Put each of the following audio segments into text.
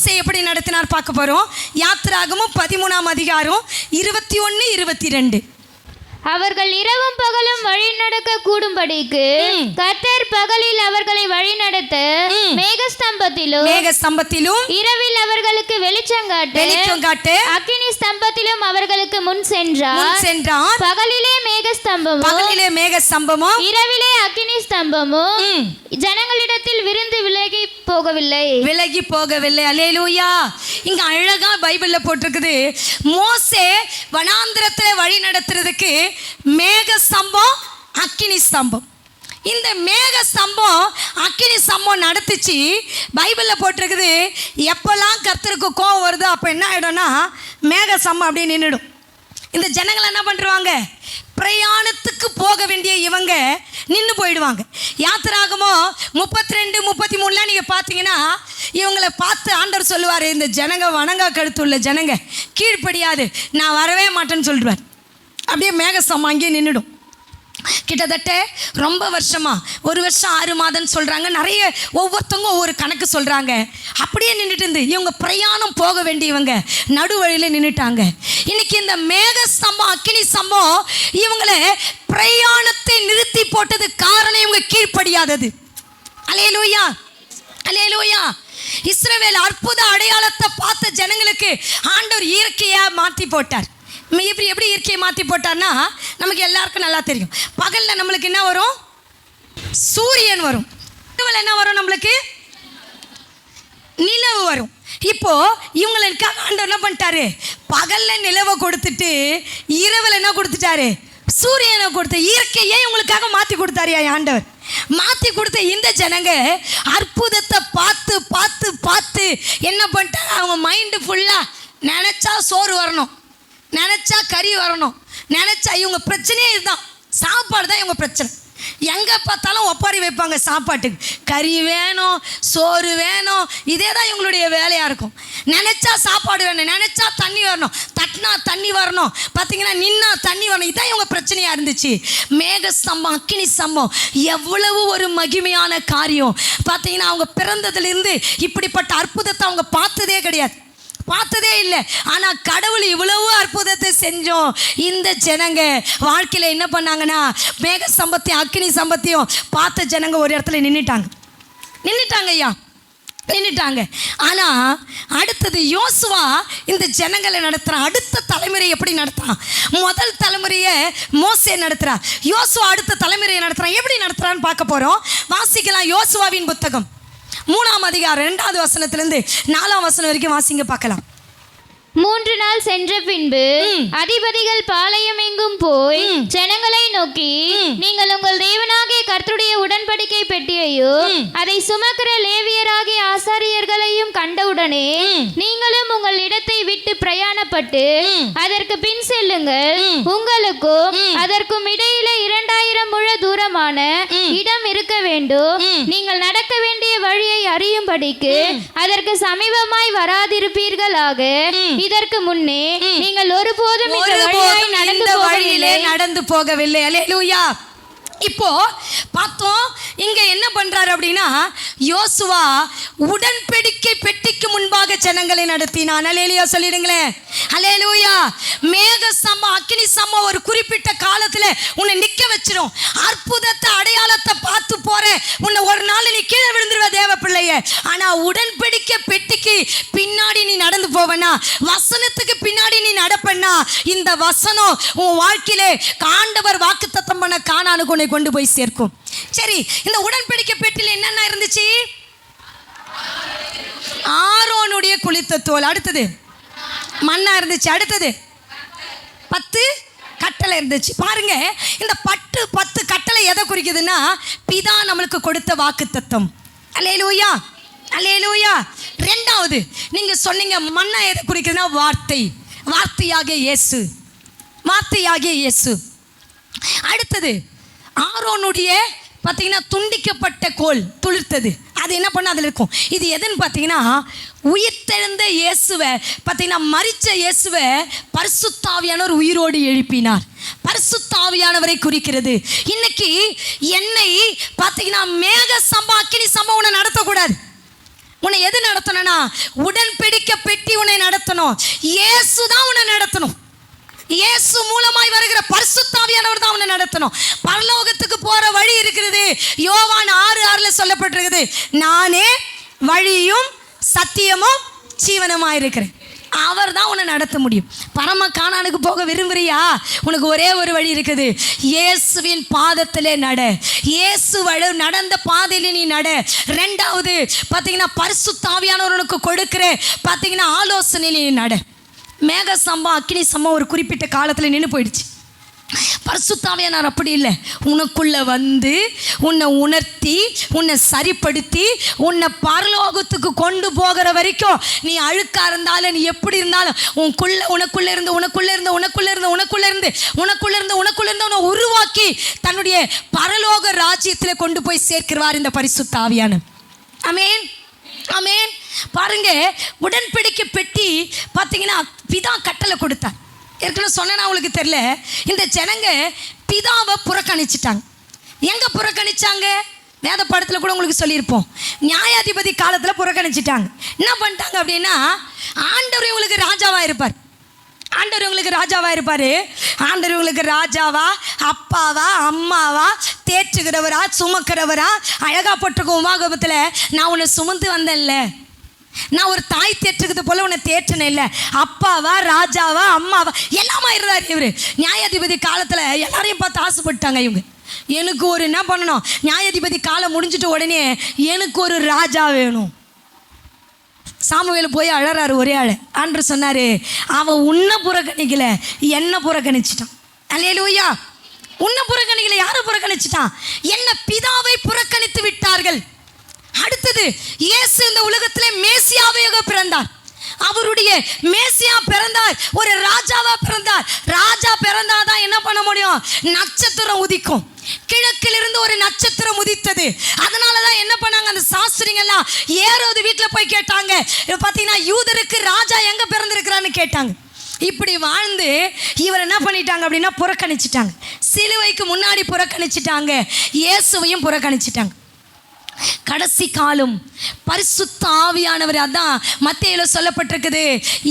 மோசே எப்படி நடத்தினார் பார்க்க போகிறோம். யாத்திராகமும் 13ஆம் அதிகாரம் 21, 22. அவர்கள் இரவும் பகலும் வழி நடக்க கூடும்படிக்கு கர்த்தர் பகலில் அவர்களை வழி நடத்த மேகஸ்தம்பத்திலும் இரவில் அவர்களுக்கு வெளிச்சம் காட்டு அக்கினி ஸ்தம்பத்திலும் அவர்களுக்கு முன் சென்றார். பகலிலே மேகஸ்தம்பமும் இரவிலே அக்கினி ஸ்தம்பமும் ஜனங்களிடத்தில் விருந்து விலகி போகவில்லை. அல்லேலூயா. இங்க அழகா பைபிள்ல போட்டிருக்குது, மோசே வனாந்திரத்துல வழி நடத்துறதுக்கு மேக ஸ்தம்பம் அக்கினி ஸ்தம்பம். இந்த மேக ஸ்தம்பம் அக்கினி ஸ்தம்பம் நடத்துச்சு. பைபிளில் போட்டிருக்குது, எப்போல்லாம் கர்த்தருக்கு கோவம் வருதோ அப்போ என்ன ஆகிடும்னா மேக ஸ்தம்பம் அப்படியே நின்றுடும். இந்த ஜனங்கள் என்ன பண்ணுறாங்க, பிரயாணத்துக்கு போக வேண்டிய இவங்க நின்று போயிடுவாங்க. யாத்திராகமோ 32, 33 நீங்கள் பார்த்தீங்கன்னா இவங்களை பார்த்து ஆண்டவர் சொல்லுவார், இந்த ஜனங்க வணங்கா கழுத்துள்ள ஜனங்க கீழ்ப்படியாது, நான் வரவே மாட்டேன்னு சொல்லிடுவார். அப்படியே மேகஸ்தம்பம் அங்கேயே நின்றுடும். கிட்டத்தட்ட ரொம்ப வருஷமா 1 வருஷம் 6 மாதம்னு சொல்கிறாங்க. நிறைய ஒவ்வொருத்தவங்க ஒவ்வொரு கணக்கு சொல்கிறாங்க. அப்படியே நின்றுட்டு இருந்து இவங்க பிரயாணம் போக வேண்டியவங்க நடுவழியில் நின்றுட்டாங்க. இன்னைக்கு இந்த மேகஸ்தம்பம் அக்கினி ஸ்தம்பம் இவங்களை பிரயாணத்தை நிறுத்தி போட்டது காரணம் இவங்க கீழ்ப்படியாதது. அல்லேலூயா, அல்லேலூயா. இஸ்ரவேல் அற்புத அடையாளத்தை பார்த்த ஜனங்களுக்கு ஆண்டவர் இயற்கையாக மாற்றி போட்டார். எப்படி இயற்கையை மாற்றி போட்டார்னா நமக்கு எல்லாருக்கும் நல்லா தெரியும். பகலில் நம்மளுக்கு என்ன வரும், சூரியன் வரும். இரவில் என்ன வரும், நம்மளுக்கு நிலவு வரும். இப்போ இவங்களுக்காக ஆண்டவர் என்ன பண்ணிட்டாரு, பகலில் நிலவை கொடுத்துட்டு இரவில் என்ன கொடுத்துட்டாரு, சூரியனை கொடுத்து இயற்கையே இவங்களுக்காக மாற்றி கொடுத்தாரு ஆண்டவர். மாற்றி கொடுத்த இந்த ஜனங்க அற்புதத்தை பார்த்து பார்த்து பார்த்து என்ன பண்ணிட்டாங்க, அவங்க மைண்டு ஃபுல்லாக நினச்சா சோறு வரணும், நினச்சா கறி வரணும், நினச்சா இவங்க பிரச்சனையே இதுதான், சாப்பாடு தான் இவங்க பிரச்சனை. எங்கே பார்த்தாலும் ஒப்பாரி வைப்பாங்க சாப்பாட்டுக்கு, கறி வேணும், சோறு வேணும், இதே தான் இவங்களுடைய வேலையாக இருக்கும். நினச்சா சாப்பாடு வேணும், நினச்சா தண்ணி வரணும், தட்டினா தண்ணி வரணும், பார்த்தீங்கன்னா நின்னா தண்ணி வரணும், இதுதான் இவங்க பிரச்சனையாக இருந்துச்சு. மேக ஸ்தம்பம் அக்கினி ஸ்தம்பம் எவ்வளவு ஒரு மகிமையான காரியம் பார்த்தீங்கன்னா. அவங்க பிறந்ததுலேருந்து இப்படிப்பட்ட அற்புதத்தை அவங்க பார்த்ததே கிடையாது, பார்த்ததே இல்லை. ஆனால் கடவுள் இவ்வளவு அற்புதத்தை செஞ்சோம். இந்த ஜனங்க வாழ்க்கையில் என்ன பண்ணாங்கன்னா மேக ஸ்தம்பத்தையும் அக்கினி ஸ்தம்பத்தையும் பார்த்த ஜனங்க ஒரு இடத்துல நின்றுட்டாங்க ஐயா, நின்றுட்டாங்க. ஆனால் அடுத்தது யோசுவா இந்த ஜனங்களை நடத்துகிறான். அடுத்த தலைமுறை எப்படி நடத்துகிறான், முதல் தலைமுறையை மோசே நடத்துகிறான், யோசுவா அடுத்த தலைமுறையை நடத்துகிறான். எப்படி நடத்துகிறான்னு பார்க்க போகிறோம். வாசிக்கலாம். யோசுவாவின் புத்தகம் 3ஆம் அதிகாரம் 2வது வசனத்திலிருந்து 4ஆம் வசனம் வரைக்கும் வாசிங்க, பார்க்கலாம். 3 நாள் சென்ற பின்பு அதிபதிகள் பாளையம் எங்கும் போய் ஜனங்களை நோக்கி, நீங்கள் உங்கள் தேவனாகிய கர்த்தருடைய உடன்படிக்கை பெட்டியையும் அதை சுமக்கிற லேவியராகிய ஆசாரியர்களையும் கண்டவுடனே நீங்களும் உங்கள் இடத்தை விட்டு பிரயாணப்பட்டு அதற்கு பின் செல்லுங்கள். உங்களுக்கும் அதற்கும் இடையில 2000 முழ தூரமான இடம் இருக்க வேண்டும். நீங்கள் நடக்க வேண்டிய வழியை அறியும்படிக்கு அதற்கு சமீபமாய் வராதிருப்பீர்களாக. இதற்கு முன்னே நீங்கள் ஒருபோதும் இந்த வழியிலே நடந்து போகவில்லை. அல்லேலூயா. இப்போ பார்த்தோம் இங்க என்ன பண்றாரு அப்படின்னா, யோசுவா உடன்படிக்கை பெட்டிக்கு முன்பாக ஜனங்களை நடத்தினான். அல்லேலூயா சொல்லிடுங்களேன். அல்லேலூயா. மேக ஸ்தம்பம் அக்கினி ஸ்தம்பம் ஒரு குறிப்பிட்ட காலத்துல உன்னை நிக்க வச்சிரும். அற்புதத்தை அடையாளத்தை பார்த்து போற உன்னை ஒரு நாள் நீ கீழே விழுந்துருவ தேவ பிள்ளைய. ஆனா உடன்படிக்கை பெட்டிக்கு பின்னாடி நீ நடந்து போவனா, வசனத்துக்கு பின்னாடி நீ நடப்பண்ணா, இந்த வசனம் உன் வாழ்க்கையிலே ஆண்டவர் வாக்குத்தத்தம் பண்ண கானானுக்கு உன்னை கொண்டு போய் சேர்க்கும். சரி, இந்த உடன்படிக்கை பெட்டியில் என்னென்ன இருந்துச்சு, ஆரோனுடைய குளித்த தோல், அடுத்தது மண்ணா இருந்துச்சு, அடுத்தது 10 கட்டளை இருந்துச்சு. பாருங்க, இந்த 10 கட்டளை எதை குறிக்குதுன்னா பிதா நம்மளுக்கு கொடுத்த வாக்குத்தத்தம். அல்லேலூயா, அல்லேலூயா. 2வது நீங்க சொன்னீங்க மண்ணா எதை குறிக்குதுன்னா வார்த்தை, வார்த்தையாகிய இயேசு, வார்த்தையாகிய இயேசு. அடுத்தது ஆரோனுடைய பார்த்தீங்கன்னா துண்டிக்கப்பட்ட கோல் துளிர்த்தது, அது என்ன பண்ண அதில் இருக்கும். இது எதுன்னு பார்த்தீங்கன்னா உயிர்த்தெழுந்த இயேசுவை பார்த்தீங்கன்னா மரித்த இயேசுவை பரிசுத்தாவியானவர் உயிரோடு எழுப்பினார். பரிசுத்தாவியானவரை குறிக்கிறது. இன்னைக்கு என்னை பார்த்தீங்கன்னா மேக ஸ்தம்பம் அக்கினி ஸ்தம்பம் உன்னை நடத்தக்கூடாது. உன்னை எது நடத்தணும்னா உடன்படிக்கை பெட்டி உன்னை நடத்தணும். இயேசு தான் உன்னை நடத்தணும். இயேசு மூலமாய் வருகிற பரிசுத்த ஆவியானவர் தான் உன்னை நடத்தணும். பரலோகத்துக்கு போற வழி இருக்கிறது. யோவான் 6:6 சொல்லப்பட்டிருக்குது, நானே வழியும் சத்தியமும் ஜீவனுமாய் இருக்கிறேன். அவர் தான் உன்னை நடத்த முடியும். பரம கானானுக்கு போக விரும்புறியா? உனக்கு ஒரே ஒரு வழி இருக்குது. இயேசுவின் பாதத்திலே நட. இயேசு நடந்த பாதையில நீ நட. ரெண்டாவது பார்த்தீங்கன்னா பரிசுத்த ஆவியானவர் உனக்கு கொடுக்கிற பார்த்தீங்கன்னா ஆலோசனையில நீ நட. மேக சம்பம் அக்கினி சம்பம் ஒரு குறிப்பிட்ட காலத்தில் நின்று போயிடுச்சு. பரிசுத்த ஆவியானவர் அப்படி இல்லை. உனக்குள்ள வந்து உன்னை உணர்த்தி உன்னை சரிப்படுத்தி உன்னை பரலோகத்துக்கு கொண்டு போகிற வரைக்கும் நீ அழுக்கா இருந்தாலும் நீ எப்படி இருந்தாலும் உனக்குள்ள இருந்து உன்னை உருவாக்கி தன்னுடைய பரலோக ராஜ்யத்தில் கொண்டு போய் சேர்க்கிறார் இந்த பரிசுத்த ஆவியானவர். ஆமென், ஆமென். பாருங்க, உடன்படிக்கை பெட்டி பார்த்தீங்கன்னா பிதா கட்டளை கொடுத்தார். ஏற்கனவே சொன்னா உங்களுக்கு தெரியல, இந்த ஜனங்க பிதாவை புறக்கணிச்சிட்டாங்க. எங்க புறக்கணிச்சாங்க? வேத பாடத்தில் கூட உங்களுக்கு சொல்லியிருப்போம். நியாயாதிபதி காலத்தில் புறக்கணிச்சிட்டாங்க. என்ன பண்ணிட்டாங்க அப்படின்னா, ஆண்டவர் இவங்களுக்கு ராஜாவா இருப்பார். ஆண்டவர் உங்களுக்கு ராஜாவா, அப்பாவா, அம்மாவா, தேற்றுகிறவரா, சுமக்கிறவரா? அழகா போட்டிருக்கோம் உமாகமத்தில், நான் உன்னை சுமந்து வந்தேன்ல, நான் ஒரு தாய் தேற்றுக்கிறது போல உன்னை தேற்றினேன் இல்லை. அப்பாவா, ராஜாவா, அம்மாவா எல்லாமா இருந்தார் இவர். நியாயாதிபதி காலத்தில் எல்லாரையும் பார்த்து ஆசைப்பட்டாங்க இவங்க. எனக்கு ஒரு என்ன பண்ணணும், நியாயாதிபதி காலம் முடிஞ்சிட்ட உடனே எனக்கு ஒரு ராஜா வேணும். சாமுவேல் போய் அழறாரு ஒரே ஆள். ஆண்டவர் சொன்னார், அவன் உன்னை புறக்கணிக்கல, என்னை புறக்கணிச்சிட்டான். அல்லேலூயா. உன்னை புறக்கணிக்கல, யாரை புறக்கணிச்சிட்டான்? என்ன பிதாவை புறக்கணித்து விட்டார்கள். அடுத்தது இயேசு இந்த உலகத்திலே மேசியாவாக பிறந்தார். அவருடைய மேசியா பிறந்தார், ஒரு ராஜாவா பிறந்தார். ராஜா பிறந்தாதான் என்ன பண்ண முடியும்? நட்சத்திரம் உதிக்கும். கிழக்கிலிருந்து ஒரு நட்சத்திரம் உதித்தது. அதனாலதான் என்ன பண்ணாங்க அந்த சாஸ்திரிங்கெல்லாம், ஏரோது வீட்டில் போய் கேட்டாங்க, பார்த்தீங்கன்னா யூதருக்கு ராஜா எங்க பிறந்திருக்கிறான்னு கேட்டாங்க. இப்படி வாழ்ந்து இவர் என்ன பண்ணிட்டாங்க அப்படின்னா புறக்கணிச்சிட்டாங்க. சிலுவைக்கு முன்னாடி புறக்கணிச்சிட்டாங்க, இயேசுவையும் புறக்கணிச்சிட்டாங்க. கடைசி காலம் பரிசுத்த ஆவியானவர். அதான் மத்தேயுல சொல்லப்பட்டிருக்குது,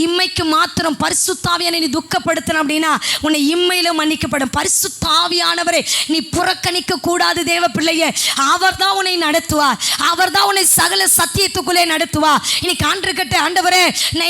இம்மைக்கு மாத்திரம் பரிசுத்த ஆவியானவரை நீ துக்கப்படுத்தணும் அப்படின்னா உன்னை இம்மையில மன்னிக்கப்படும். பரிசுத்த ஆவியானவரை நீ புறக்கணிக்க கூடாது தேவ பிள்ளையே. அவர் தான் உன்னை நடத்துவார். அவர் தான் உன்னை சகல சத்தியத்துக்குள்ளே நடத்துவார். இன்னைக்கு ஆண்டவர்கிட்ட, ஆண்டவரே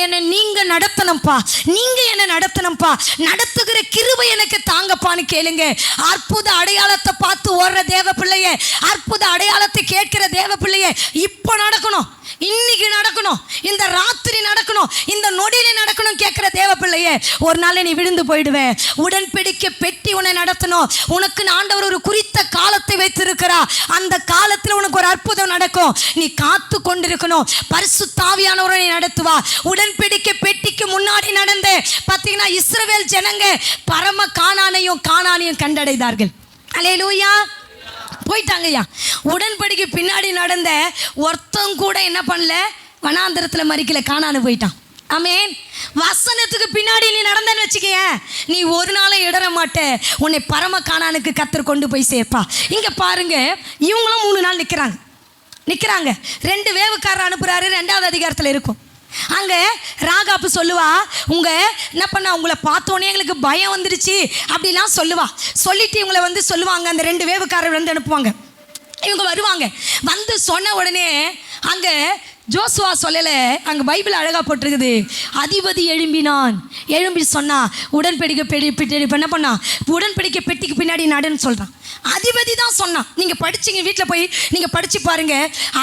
என்னை நீங்க நடத்தணும்ப்பா, நீங்க என்ன நடத்தணும்ப்பா, நடத்துகிற கிருபை எனக்கு தாங்கப்பான்னு கேளுங்க. அற்புத அடையாளத்தை பார்த்து ஓடுற தேவ பிள்ளையே, அற்புத அடையாளத்தை கேட்கிற தேவ பிள்ளையே, இப்போ நடக்கணும், இன்னைக்கு நடக்கணும், இந்த ராத்திரி நடக்கணும், இந்த நொடியில நடக்கணும் கேட்கிற தேவ பிள்ளையே, ஒரு நாள் நீ விழுந்து போயிடுவே. உடன்படிக்கை பெட்டி உன்னை நடத்தணும். உனக்கு ஆண்டவர் ஒரு குறித்த காலத்தை வைத்திருக்கிறார். அந்த காலத்தில் உனக்கு ஒரு அற்புதம் நடக்கும். நீ காத்து கொண்டிருக்கணும். பரிசுத்த ஆவியானவரை நடத்துவா. உடன்படிக்கை பெட்டிக்கு முன்னாடி நடந்த பார்த்தீங்கன்னா இஸ்ரவேல் ஜனங்க பரம கானானையும் கண்டடைந்தார்கள். அல்லேலூயா. போயிட்டாங்கய்யா. உடன்படிக்கை பின்னாடி நடந்த ஒருத்தம் கூட என்ன பண்ணல, வனாந்தரத்தில் மறிக்கல, காணான்னு போயிட்டான். ஆமென். வசனத்துக்கு பின்னாடி நீ நடந்தன்னு வச்சுக்க, நீ ஒரு நாளும் இடற மாட்ட. உன்னை பரம கானானுக்கு கர்த்தர் கொண்டு போய் சேர்ப்பா. இங்க பாருங்க, இவங்களும் 3 நாள் நிற்கிறாங்க. 2 வேவுக்காரர் அனுப்புறாரு. 2வது அதிகாரத்தில் இருக்கும். அங்கே ராகாப்பு சொல்லுவா, என்ன பண்ண, உங்களை பார்த்தோன்னே எங்களுக்கு பயம் வந்துருச்சு அப்படிலாம் சொல்லுவா. சொல்லிட்டு இவங்களை சொல்லுவாங்க, அந்த 2 வேவுக்காரர் அனுப்புவாங்க. இவங்க வருவாங்க. சொன்ன உடனே அங்கே ஜோசுவா சொல்லலை, அங்கே பைபிள் அழகாக போட்டிருக்குது, அதிபதி எழும்பி சொன்னா உடன்படிக்கை பெட்டி என்ன பண்ணா, உடன்படிக்கை பெட்டிக்கு பின்னாடி நடுன்னு சொல்கிறான். அதிபதி தான் சொன்னான். நீங்கள் படிச்சிங்க, வீட்டில் போய் நீங்கள் படித்து பாருங்க.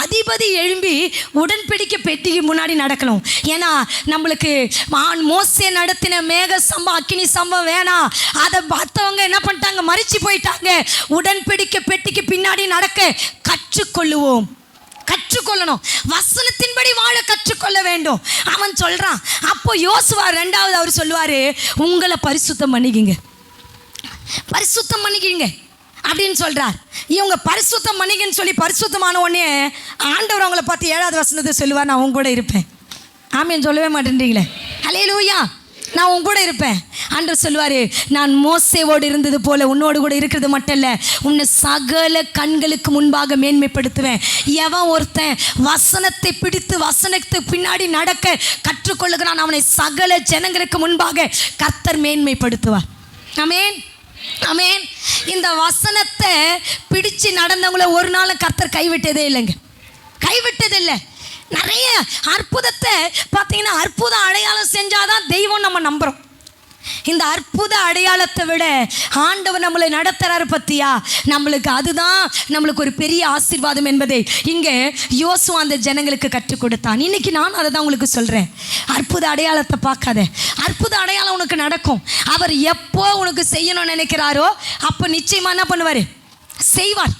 அதிபதி எழும்பி உடன்படிக்கை பெட்டிக்கு முன்னாடி நடக்கணும். ஏன்னா நம்மளுக்கு மோசே நடத்தின மேக சம்பம் அக்கினி சம்பம் வேணாம். அதை பார்த்தவங்க என்ன பண்ணிட்டாங்க, மறிச்சு போயிட்டாங்க. உடன்படிக்கை பெட்டிக்கு பின்னாடி நடக்க கற்றுக்கொள்ளணும். வசனத்தின்படி வாழ கற்றுக்கொள்ள வேண்டும். அவன் சொல்றான். அப்போ யோசுவா 2வது அவர் சொல்லுவாரு, உங்களை பரிசுத்தம் பண்ணிக்கிங்க அப்படின்னு சொல்றார். இவங்க பரிசுத்தம் பண்ணிக்கன்னு சொல்லி பரிசுத்தமான உடனே ஆண்டவர் அவங்கள பார்த்து 7வது வசனத்தை சொல்லுவார், நான் அவங்க கூட இருப்பேன். ஆமேன் சொல்லவே மாட்டேன்றீங்களே. அல்லேலூயா. நான் உன் கூட இருப்பேன். ஆண்டவர் சொல்லுவார், நான் மோசேவோடு இருந்தது போல உன்னோடு கூட இருக்கிறது மட்டும் இல்லை, உன்னை சகல கண்களுக்கு முன்பாக மேன்மைப்படுத்துவேன். எவன் ஒருத்தன் வசனத்தை பிடித்து வசனத்தை பின்னாடி நடக்க கற்றுக்கொள்ளுகிறான், அவனை சகல ஜனங்களுக்கு முன்பாக கர்த்தர் மேன்மைப்படுத்துவார். ஆமென், ஆமென். இந்த வசனத்தை பிடிச்சு நடந்தவங்கள ஒரு நாளும் கர்த்தர் கைவிட்டதே இல்லைங்க, கைவிட்டதில்லை. நிறைய அற்புதத்தை பார்த்தீங்கன்னா, அற்புத அடையாளம் செஞ்சாதான் தெய்வம் நம்ம நம்புகிறோம். இந்த அற்புத அடையாளத்தை விட ஆண்டவர் நம்மளை நடத்துறாரு பத்தியா, நம்மளுக்கு அதுதான் நம்மளுக்கு ஒரு பெரிய ஆசீர்வாதம் என்பதை இங்கே யோசுவா அந்த ஜனங்களுக்கு கற்றுக் கொடுத்தான். இன்னைக்கு நான் அதை தான் உங்களுக்கு சொல்கிறேன். அற்புத அடையாளத்தை பார்க்காத, அற்புத அடையாளம் உனக்கு நடக்கும். அவர் எப்போ உனக்கு செய்யணும்னு நினைக்கிறாரோ அப்போ நிச்சயமாக என்ன பண்ணுவார், செய்வார்.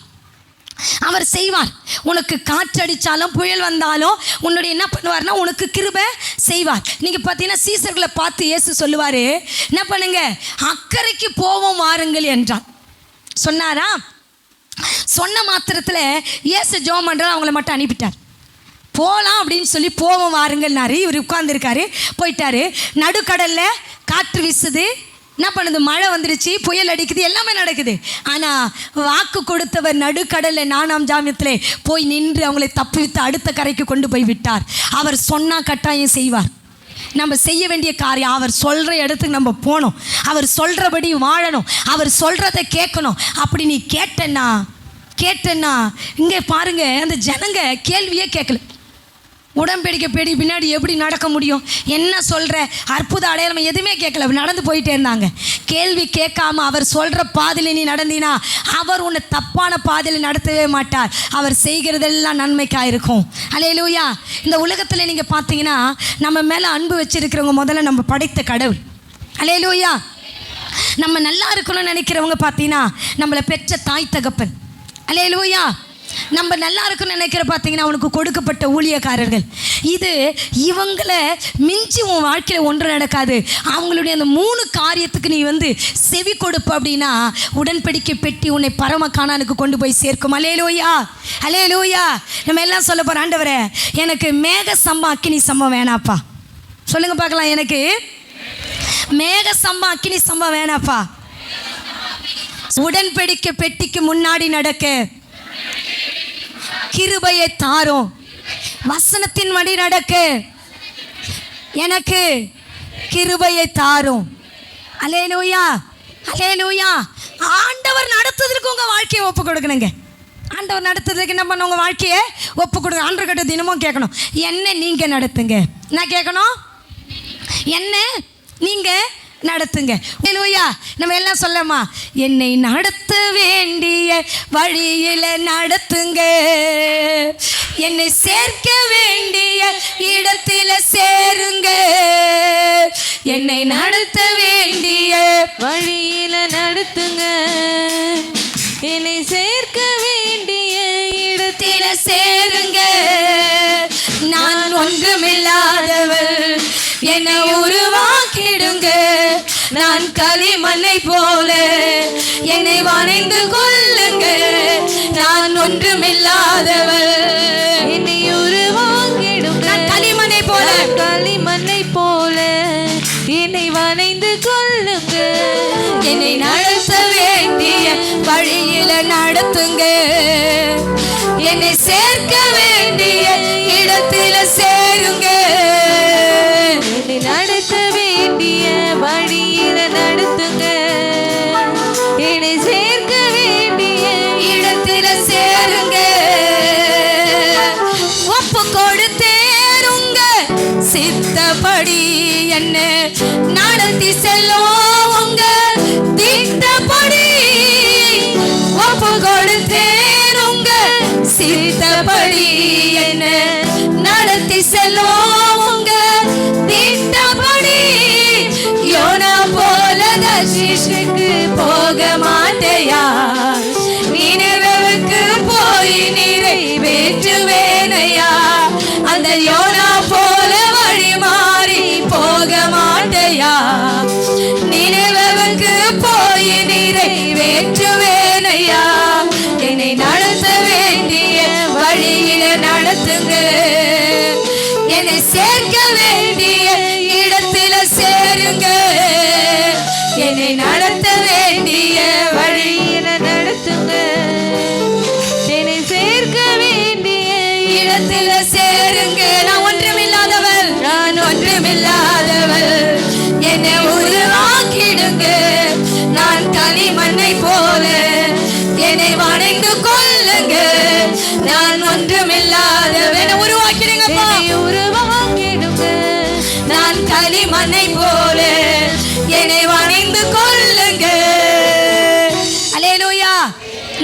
அவர் செய்வார். உனக்கு காற்றடித்தாலும் புயல் வந்தாலும் உன்னுடைய என்ன பண்ணுவார்னா உனக்கு கிருபை செய்வார். நீங்கள் பார்த்தீங்கன்னா சீசர்களை பார்த்து இயேசு சொல்லுவார், என்ன பண்ணுங்க, அக்கறைக்கு போவோம் வாருங்கள் என்றார். சொன்னாரா? சொன்ன மாத்திரத்தில் இயேசு ஜெபம் பண்ணுறாரு, அவங்கள மட்டும் அனுப்பிட்டார். போகலாம் அப்படின்னு சொல்லி போவோம் வாருங்கள்னாரு. இவர் உட்கார்ந்துருக்காரு, போயிட்டாரு. நடுக்கடலில் காற்று வீசுது, என்ன பண்ணுது, மழை வந்துடுச்சு, புயல் அடிக்குது, எல்லாமே நடக்குது. ஆனால் வாக்கு கொடுத்தவர் நடுக்கடலில் 4ஆம் ஜாமத்திலே போய் நின்று அவங்களை தப்பிவித்து அடுத்த கரைக்கு கொண்டு போய் விட்டார். அவர் சொன்னால் கட்டாயம் செய்வார். நம்ம செய்ய வேண்டிய காரியம், அவர் சொல்கிற இடத்துக்கு நம்ம போகணும், அவர் சொல்கிறபடி வாழணும், அவர் சொல்கிறத கேட்கணும். அப்படி நீ கேட்டேன்னா இங்கே பாருங்க, அந்த ஜனங்க கேள்வியே கேட்கல. உடன்படிக்கை பேடி பின்னாடி எப்படி நடக்க முடியும், என்ன சொல்கிற, அற்புத அடையாளம் எதுவுமே கேட்கல, நடந்து போயிட்டே இருந்தாங்க. கேள்வி கேட்காம அவர் சொல்கிற பாதையில் நீ நடந்தினா அவர் உன்னை தப்பான பாதையில் நடத்தவே மாட்டார். அவர் செய்கிறதெல்லாம் நன்மைக்காக இருக்கும். அல்லேலூயா. இந்த உலகத்தில் நீங்கள் பார்த்தீங்கன்னா நம்ம மேலே அன்பு வச்சிருக்கிறவங்க முதல்ல நம்ம படைத்த கடவுள். அல்லேலூயா. நம்ம நல்லா இருக்கணும்னு நினைக்கிறவங்க பார்த்தீங்கன்னா நம்மளை பெற்ற தாய் தகப்பன். அல்லேலூயா. நம்ம நல்லா இருக்குன்னு நினைக்கிற பார்த்தீங்கன்னா அவனுக்கு கொடுக்கப்பட்ட ஊழியக்காரர்கள். இது இவங்களை மிஞ்சி உன் வாழ்க்கையில் ஒன்று நடக்காது. அவங்களுடைய அந்த 3 காரியத்துக்கு நீ செவி கொடுப்ப அப்படின்னா உடன்படிக்கை பெட்டி உன்னை பரம கானானுக்கு கொண்டு போய் சேர்க்கும். அல்லேலூயா, அல்லேலூயா. நம்ம எல்லாம் சொல்ல போகிறோம், ஆண்டவரே எனக்கு மேக சம்பா அக்கினி சம்பம் வேணாப்பா. சொல்லுங்க பார்க்கலாம், எனக்கு மேக சம்பா அக்கினி சம்பம் வேணாப்பா. உடன்படிக்கை பெட்டிக்கு முன்னாடி நடக்க கிருபையை தாரும். வசனத்தின் வழி நடக்க எனக்கு கிருபையை தாரும். அல்லேலூயா, அல்லேலூயா. ஆண்டவர் நடத்துறதுக்கு உங்க வாழ்க்கையை ஒப்பு கொடுக்கணுங்க. ஆண்டவர் நடத்துறதுக்கு என்ன பண்ண, உங்க வாழ்க்கையை ஒப்பு கொடுங்க. ஆண்டவர் கிட்ட தினமும் கேட்கணும், என்ன நீங்க நடத்துங்க. என்ன கேட்கணும், என்ன நீங்க நடத்துங்க. அல்லேலூயா. நம்ம எல்லாம் சொல்லமா, என்னை நடத்த வேண்டிய வழியில நடத்துங்க, என்னை சேர்க்க வேண்டிய இடத்தில சேருங்க, என்னை நடத்த வேண்டிய வழியில நடத்துங்க, என்னை சேர்க்க வேண்டிய இடத்தில சேருங்க. நான் ஒன்றுமில்லாதவள், என்னை உருவாக்கிடுங்க, நான் களிமண்ணை போல என்னை வணைந்து கொள்ளுங்க. நான் ஒன்றுமில்லாதவள், என்னை உருவாக்கிடுங்க, நான் களிமண்ணை போல, களிமண்ணை போல என்னை வணைந்து கொள்ளுங்க, என்னை நடத்த வேண்டிய வழியில நடத்துங்க, என்னை சேர்க்க வேண்டிய இடத்தில சேருங்க, என்னை நடத்த வேண்டிய வழியில நடத்துங்க, என்னை சேர்க்க வேண்டிய இடத்தில சேருங்க. ஒப்பு கொடுத்தேருங்க சித்தப்படி என்ன நடத்தி செல்லும் உங்க திட்டப்படி. ஒப்பு கொடுத்தேருங்க சித்தப்படி என்ன நடத்தி செல்லும் உங்க திட்டப்படி. யோனா போல தர்ஷீஷுக்கு போக மாட்டேயா, நினைவுக்கு போய் நிறைவேற்றுவேனையா. அந்த யோனா போல வழி மாறி போக மாட்டேயா, நினைவுக்கு போய் நிறைவேற்றுவேனையா. என்னை நடத்த வேண்டிய வழியில நடத்துங்க, என்னை ஒன்றுமில்லாதவள், என்னை உருவாக்கிடுங்க. நான் களிமண்ணை போல என்னை வணைந்து கொள்ளுங்க. நான் ஒன்றுமில்லாதவள், என்னை உருவாக்கிடுங்கப்பா. என்னை உருவாக்கிடுங்க. நான் களிமண்ணை போல என்னை வணைந்து கொள்ளுங்க. அல்லேலூயா.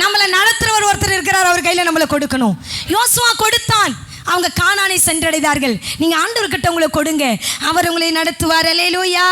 நம்மளை நடத்துறவர் ஒருத்தர் இருக்கிறார், அவர் கையில நம்மளை கொடுக்கணும். யோசுவா கொடுத்தான், அவங்க கானானை சென்றடைந்தார்கள். நீங்க ஆண்டவர்கிட்ட உங்களை கொடுங்க, அவர் உங்களை நடத்துவார். அல்லேலூயா.